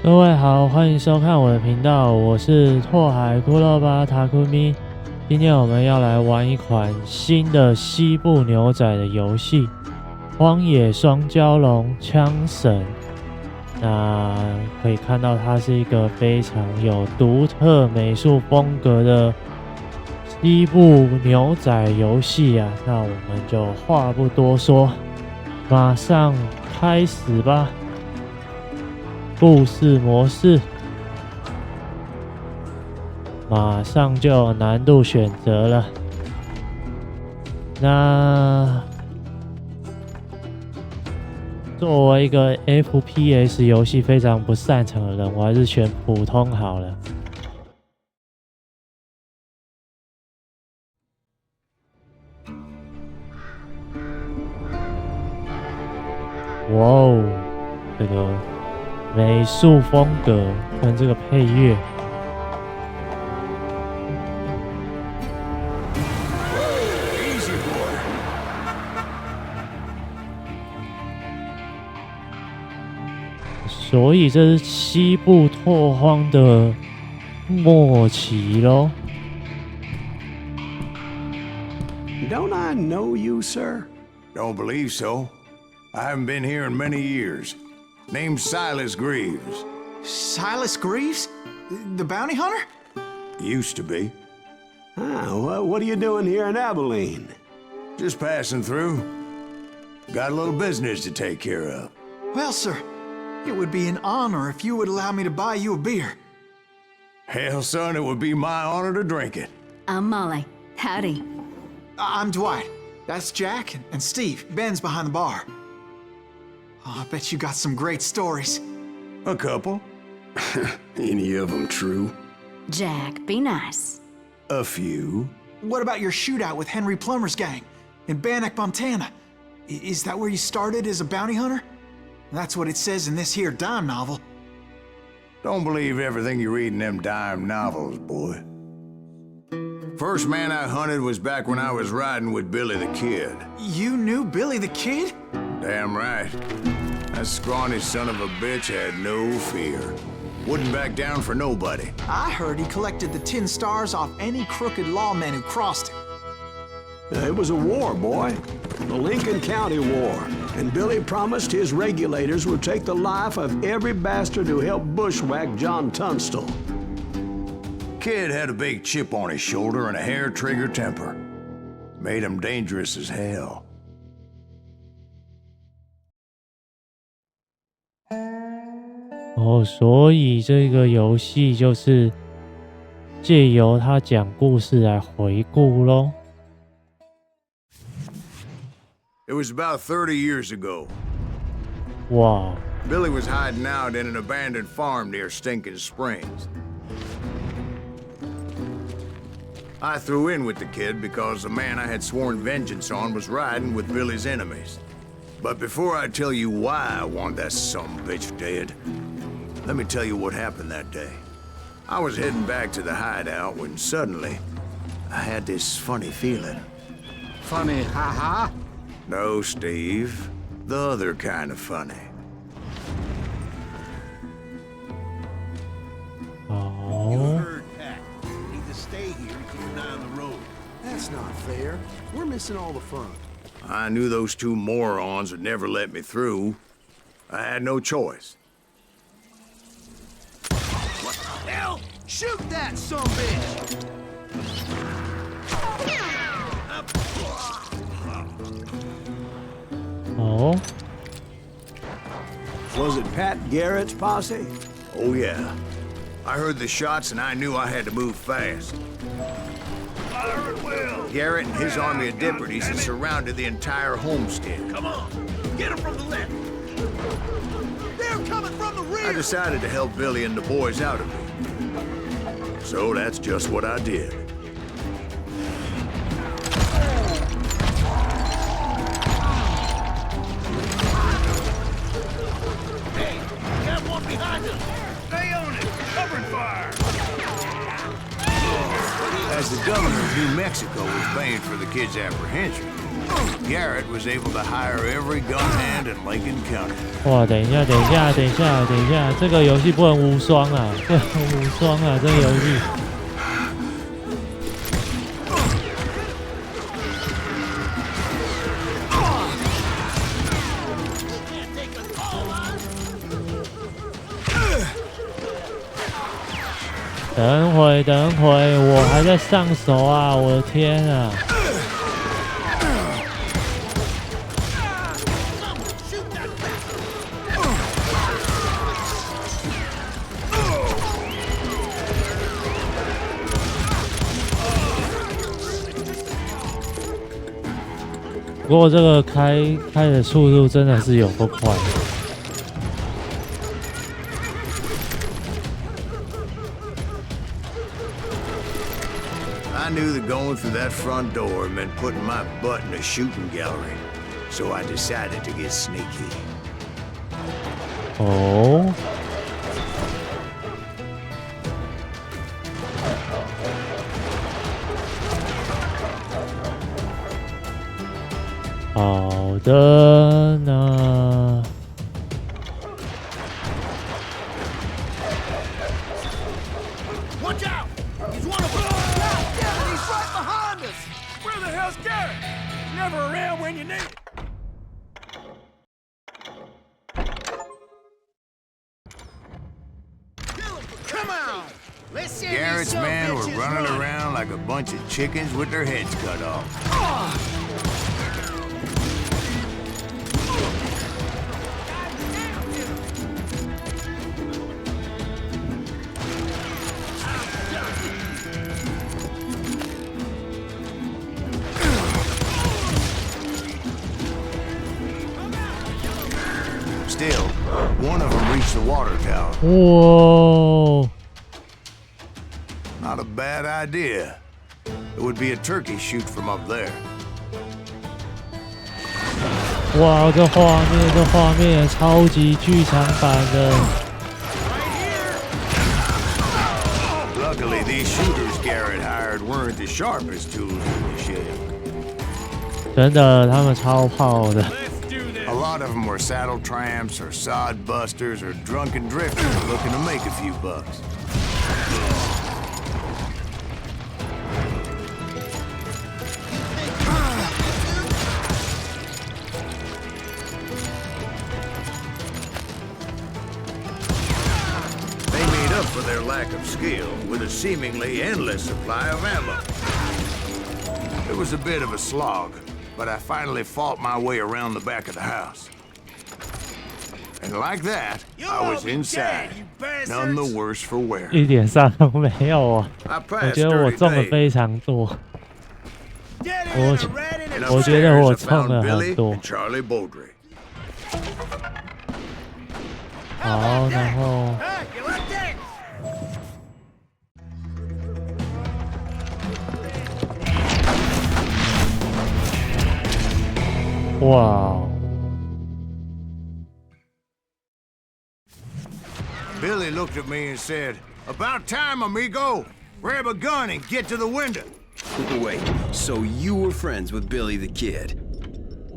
各位好，欢迎收看我的频道，我是拓海骷髅吧塔库咪。今天我们要来玩一款新的西部牛仔的游戏《荒野双蛟龙枪神》。那可以看到它是一个非常有独特美术风格的西部牛仔游戏啊。那我们就话不多说，马上开始吧。故事模式，马上就有难度选择了。那作为一个 FPS 游戏非常不擅长的人，我还是选普通好了。哇哦，这个美术风格跟这个配乐，所以这是西部拓荒的末期咯。Don't I know you, sir? Don't believe so. I haven't been here in many years. Name's Silas Greaves. Silas Greaves? The bounty hunter? Used to be. What are you doing here in Abilene? Just passing through. Got a little business to take care of. Well, sir, it would be an honor if you would allow me to buy you a beer. Hell, son, it would be my honor to drink it. I'm Molly. Howdy. I'm Dwight. That's Jack and Steve. Ben's behind the bar. Oh, I bet you got some great stories. A couple. Any of them true? Jack, be nice. A few. What about your shootout with Henry Plummer's gang in Bannock, Montana? Is that where you started as a bounty hunter? That's what it says in this here dime novel. Don't believe everything you read in them dime novels, boy. First man I hunted was back when I was riding with Billy the Kid. You knew Billy the Kid? Damn right. That scrawny son of a bitch had no fear. Wouldn't back down for nobody. I heard he collected the 10 stars off any crooked lawmen who crossed him. It was a war, boy. The Lincoln County War. And Billy promised his regulators would take the life of every bastard who helped bushwhack John Tunstall. Kid had a big chip on his shoulder and a hair-trigger temper. Made him dangerous as hell. 所以这个游戏就是借由他讲故事来回顾咯。It was about 30 years ago. Wow. Billy was hiding out in an abandoned farm near Stinking Springs. I threw in with the kid because the man I had sworn vengeance on was riding with Billy's enemies. But before I tell you why I want that sumbitch dead, let me tell you what happened that day. I was heading back to the hideout when suddenly I had this funny feeling. Funny, ha-ha? No, Steve. The other kind of funny. Oh. You heard Pat. You need to stay here and keep an eye on the road. That's not fair. We're missing all the fun. I knew those two morons would never let me through. I had no choice. What the hell? Shoot that sumbitch! Oh. Was it Pat Garrett's posse? Oh, yeah. I heard the shots and I knew I had to move fast. Fire at will! Garrett and his army of deputies had surrounded the entire homestead. Come on! Get him from the left! They're coming from the rear! I decided to help Billy and the boys out of it. So that's just what I did. Hey, got one behind us! Stay on it! Covering fire! As the governor of New Mexico was paying for the kid's apprehension, Garrett was able to hire every gun hand in Lincoln County. 哇，等一下，这个游戏不能无双啊，不能无双啊，这个游戏。等会，我还在上手啊！我的天啊！不过这个开的速度真的是有够快。I knew that going through that front door meant putting my butt in a shooting gallery, so I decided to get sneaky. 哦。好的呢。Watch out! He's one of us! He's right behind us! Where the hell's Garrett? Never around when you need it. Come on! Let's see. Garrett's men were running around like a bunch of chickens with their heads cut off. Still, one of them reached the water tower. Whoa! Not a bad idea. It would be a turkey shoot from up there. 哇，这画面也超级剧场版的。Luckily, these shooters Garrett hired weren't the sharpest tools in the shed. 真的，他们超炮的。A lot of them were saddle tramps or sod busters or drunken drifters looking to make a few bucks. They made up for their lack of skill with a seemingly endless supply of ammo. It was a bit of a slog, but I finally fought my way around the back of the house. And like that, I was inside, none the worse for wear. 一点伤都没有啊！我觉得我中的非常多。我觉得我中了很多。好，然后。哇！ Billy looked at me and said, "About time, amigo. Grab a gun and get to the window." Wait, so you were friends with Billy the Kid?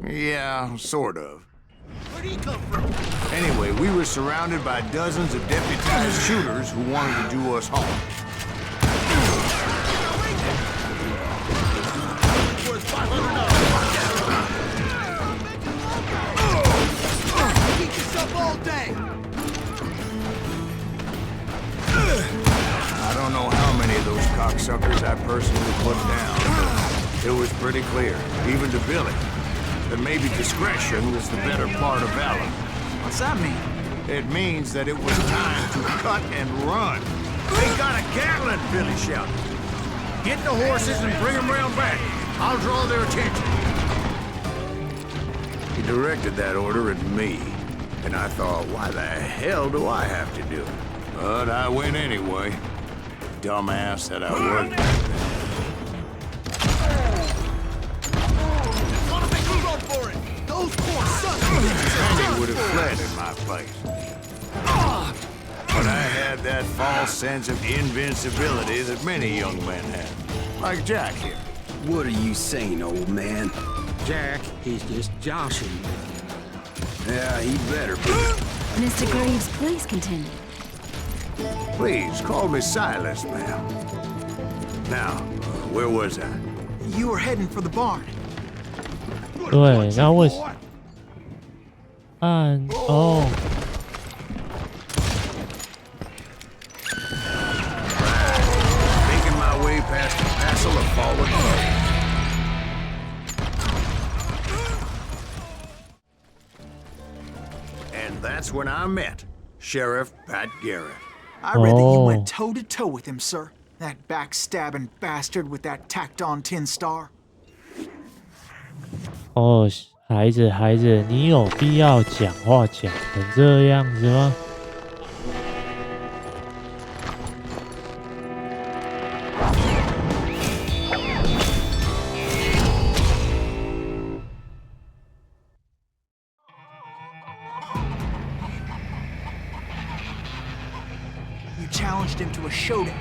Yeah, sort of. Where'd he come from? Anyway, we were surrounded by dozens of deputized shooters who wanted to do us harm. Worth $500. Keep this up all day. I don't know how many of those cocksuckers I personally put down, but it was pretty clear, even to Billy, that maybe discretion was the better part of valor. What's that mean? It means that it was time to cut and run. They got a Gatling, Billy shouted. Get the horses and bring them round back. I'll draw their attention. He directed that order at me, and I thought, why the hell do I have to do it? But I went anyway. Dumbass that I was. Want to make a run for it? Those poor sons of bitches. He would have fled in my place. But I had that false sense of invincibility that many young men have. Like Jack here. What are you saying, old man? Jack, he's just joshing me. Yeah, he better be. Mr. Greaves, please continue. Please, call me Silas, ma'am. Now, where was I? You were heading for the barn. 对，那为什按哦？ Making my way past the passel of fallen logs. And that's when I met Sheriff Pat Garrett. I read that you Oh. went toe-to-toe with him, sir. That backstabbing bastard with that tacked-on tin star. 哦，孩子，孩子，你有必要讲话讲成这样子吗？ You challenged him to a showdown.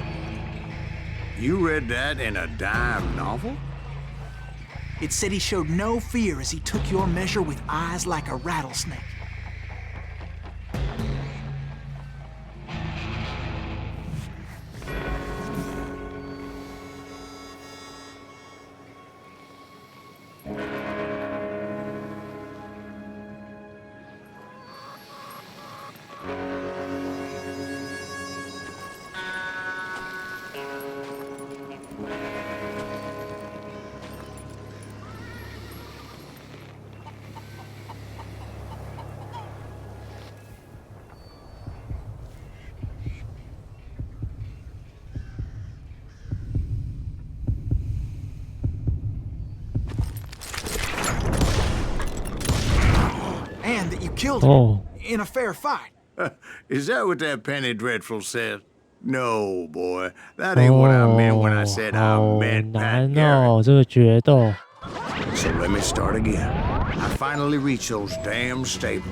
You read that in a dime novel? It said he showed no fear as he took your measure with eyes like a rattlesnake. And that you killed him Oh. in a fair fight. Is that what that penny dreadful said? No, boy. That ain't what I meant when I said I 好 met Pat 难 Garrett. 哦，这个决斗。 So let me start again. I finally reached those damn stables.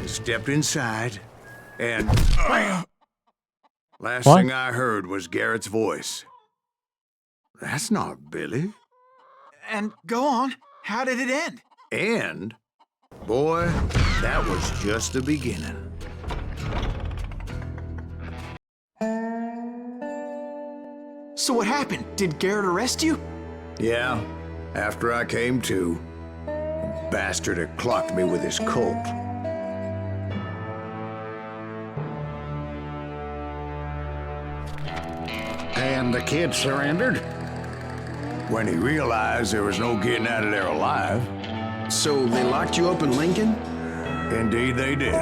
I stepped inside, and last What? thing I heard was Garrett's voice. That's not Billy. And go on. How did it end? And, boy, that was just the beginning. So what happened? Did Garrett arrest you? Yeah, after I came to, the bastard had clocked me with his Colt. And the kid surrendered? When he realized there was no getting out of there alive, So they locked you up in Lincoln? indeed they did.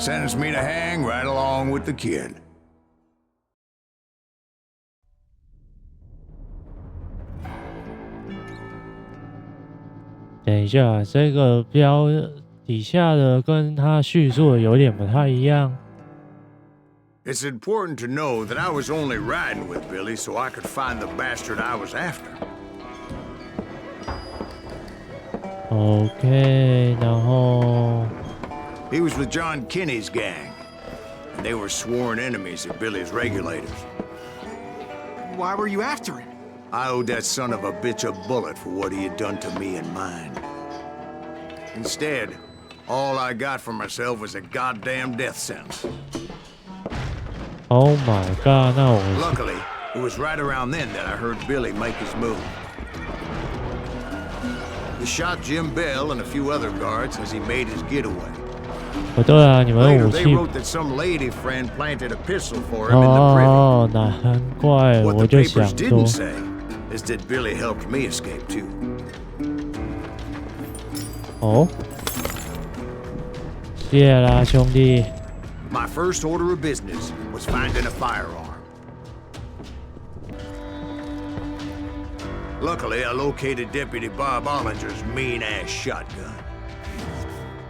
Sentenced me to hang right along with the kid. 等一下，这个标底下的跟他叙述的有点不太一样。 It's important to know that I was only riding with Billy so I could find the bastard I was after. OK， 然后 He was with John Kinney's gang, and they were sworn enemies of Billy's regulators. Why were you after him? I owed that son of a bitch a bullet for what he had done to me and mine. Instead, all I got for myself was a goddamn death sentence. Oh my god， 那我 Luckily, it was right around then that I heard Billy make his move. He shot Jim Bell and a few other guards as he made his getaway. 不对啊，你们 Later, 武 they 器 wrote that some lady friend planted a pistol for him in the privy. 哦，难怪 What 我 the 就想 papers 说 didn't say is that Billy helped me escape too. 哦，谢啦兄弟。 My first order of business was finding a firearm. Luckily, I located Deputy Bob Ollinger's mean-ass shotgun.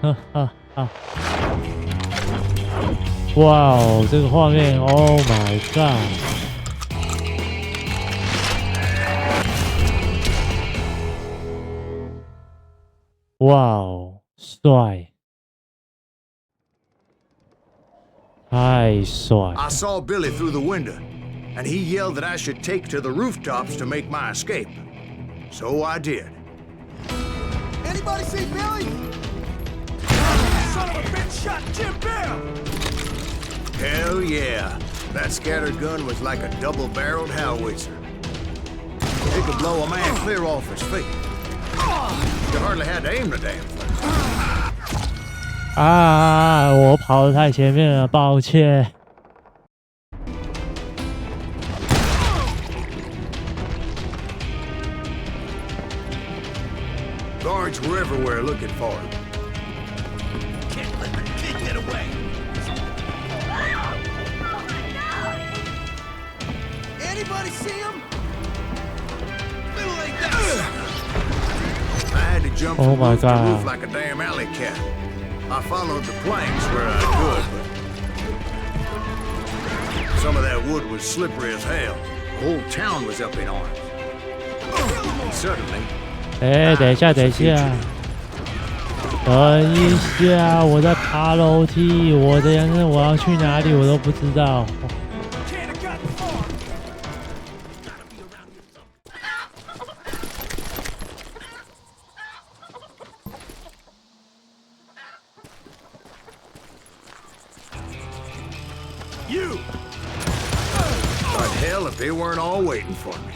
哈哈哈！哇哦，这个画面 ，Oh my god！ 哇哦，帅，太帅！ I saw Billy through the window. and he yelled that I should take to the rooftops to make my escape. So I did. Anybody see Billy? Son of a bitch shot Jim Bell! Hell yeah. That scattered gun was like a double-barreled howitzer. It could blow a man clear off his feet. You hardly had to aim the damn thing. 我跑得太前面了，抱歉。Guards were everywhere looking for him. Can't let the kid get away! Anybody see him? Little ain't that. I had to jump Oh from my roof to God. roof like a damn alley cat. I followed the planks where I could, but some of that wood was slippery as hell. The whole town was up in arms. And suddenly, 等一下，等一下，我在爬楼梯，我的人生我要去哪里我都不知道。Can't have gotten far! You! but hell if they weren't all waiting for me.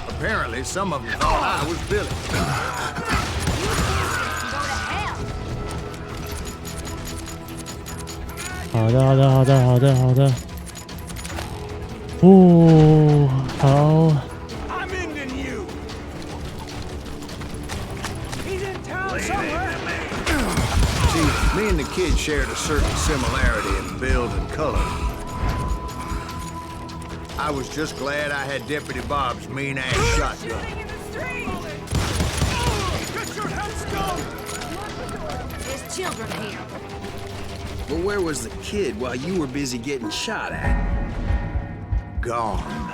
Apparently, some of them thought I was Billy. Go to hell! 好的。好。I'm ending you! He's in town somewhere! See, me and the kid shared a certain similarity in build and color. I was just glad I had Deputy Bob's mean-ass shotgun. Get your heads go! There's children here. But where was the kid while you were busy getting shot at? Gone.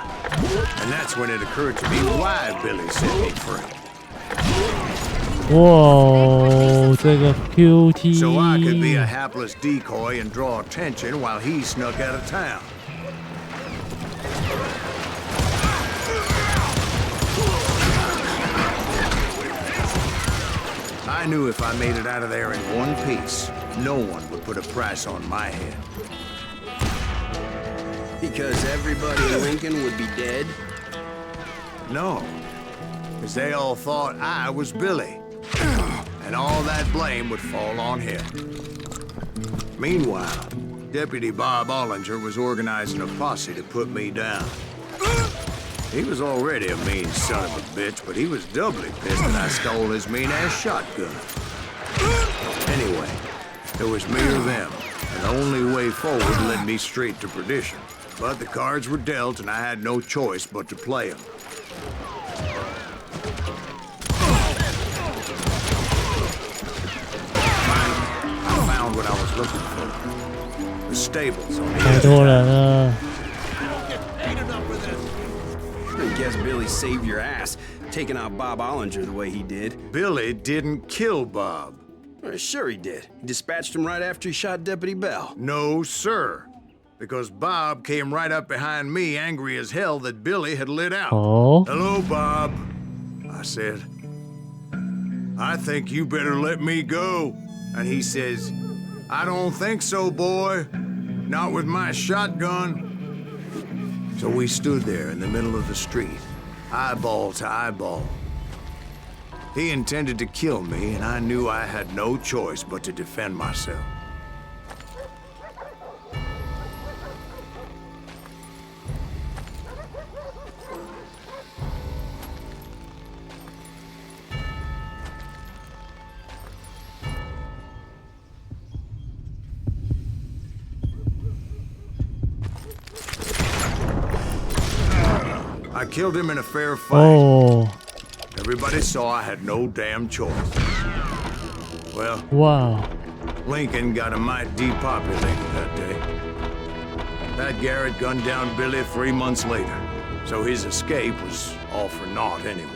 And that's when it occurred to me why Billy set me free. 哇，这个 QT。 So I could be a hapless decoy and draw attention while he snuck out of town. I knew if I made it out of there in one piece, no one would put a price on my head. Because everybody in Lincoln would be dead? No, because they all thought I was Billy, and all that blame would fall on him. Meanwhile, Deputy Bob Ollinger was organizing a posse to put me down. He was already a mean son of a bitch, but he was doubly pissed that I stole his mean-ass shotgun. Anyway, it was me or them, and the only way forward led me straight to perdition. But the cards were dealt, and I had no choice but to play them. I found what I was looking for. The stables on the 太 other 多 side. 人了。 Ain't enough with this! I guess Billy saved your ass, taking out Bob Ollinger the way he did. Billy didn't kill Bob. Well, sure he did. He dispatched him right after he shot Deputy Bell. No, sir. Because Bob came right up behind me, angry as hell that Billy had lit out. Oh. Hello, Bob, I said. I think you better let me go. And he says, I don't think so, boy. Not with my shotgun. So we stood there in the middle of the street, eyeball to eyeball. He intended to kill me, and I knew I had no choice but to defend myself. I killed him in a fair fight. Oh. Everybody saw I had no damn choice. Well, Wow. Lincoln got a mite depopulated that day. Pat Garrett gunned down Billy 3 months later, so his escape was all for naught anyway.